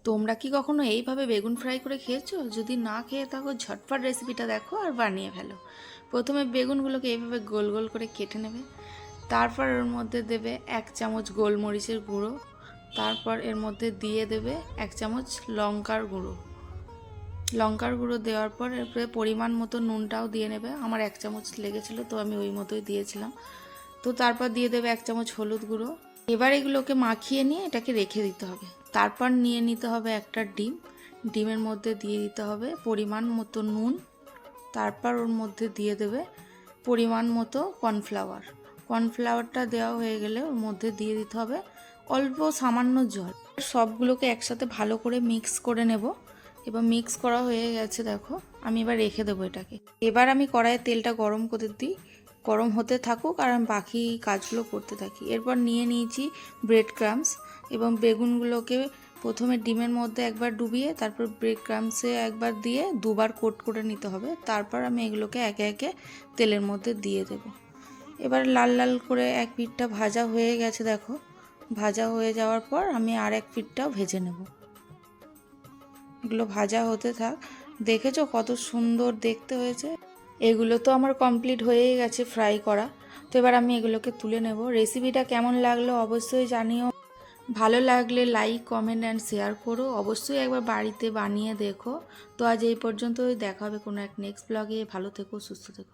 তোমরা কি কখনো এইভাবে বেগুন ফ্রাই করে খেয়েছো? যদি না খেয়ে থাকো ঝটপট রেসিপিটা দেখো আর বানিয়ে ফেলো। প্রথমে বেগুনগুলোকে এইভাবে গোল গোল করে কেটে নেবে। তারপর এর মধ্যে দেবে 1 চামচ গোলমরিচের গুঁড়ো। তারপর এর মধ্যে দিয়ে দেবে 1 চামচ লঙ্কার গুঁড়ো। লঙ্কার গুঁড়ো দেওয়ার পর এরপরে পরিমাণ মতো নুনটাও দিয়ে নেবে। আমার 1 চামচ লেগেছিলো, তো আমি ওই মতোই দিয়েছিলাম। তো তারপর দিয়ে দেবে 1 চামচ হলুদ গুঁড়ো। এবার এগুলোকে মাখিয়ে নিয়ে এটাকে রেখে দিতে হবে। তারপর নিয়ে নিতে হবে একটা ডিম। ডিমের মধ্যে দিয়ে দিতে হবে পরিমাণ মতো নুন। তারপর ওর মধ্যে দিয়ে দেবে পরিমাণ মতো কর্নফ্লাওয়ার। কর্নফ্লাওয়ারটা দেওয়া হয়ে গেলে ওর মধ্যে দিয়ে দিতে হবে অল্প সামান্য জল। সবগুলোকে একসাথে ভালো করে মিক্স করে নেব। এবার মিক্স করা হয়ে গেছে, দেখো। আমি এবার রেখে দেবো এটাকে। এবার আমি কড়াইয়ে তেলটা গরম করে দিই। গরম হতে থাকুক আর আমি বাকি কাজগুলো করতে থাকি। এরপর নিয়ে নিয়েছি ব্রেড ক্রাম্বস এবং বেগুনগুলোকে প্রথমে ডিমের মধ্যে একবার ডুবিয়ে তারপর ব্রেড ক্রাম্বসে একবার দিয়ে দুবার কোট করে নিতে হবে। তারপর আমি এগুলোকে একে একে তেলের মধ্যে দিয়ে দেব। এবার লাল লাল করে এক পিঠটা ভাজা হয়ে গেছে, দেখো। ভাজা হয়ে যাওয়ার পর আমি আর এক পিঠটাও ভেজে নেব। এগুলো ভাজা হতে থাক। দেখেছো কত সুন্দর দেখতে হয়েছে? এগুলো তো আমার কমপ্লিট হয়েই গেছে ফ্রাই করা। তো এবার আমি এগুলোকে তুলে নেব। রেসিপিটা কেমন লাগলো অবশ্যই জানিও। ভালো লাগলে লাইক, কমেন্ট অ্যান্ড শেয়ার করো। অবশ্যই একবার বাড়িতে বানিয়ে দেখো। তো আজ এই পর্যন্তই, দেখা হবে কোনো এক নেক্সট ব্লগে। ভালো থেকো, সুস্থ থেকো।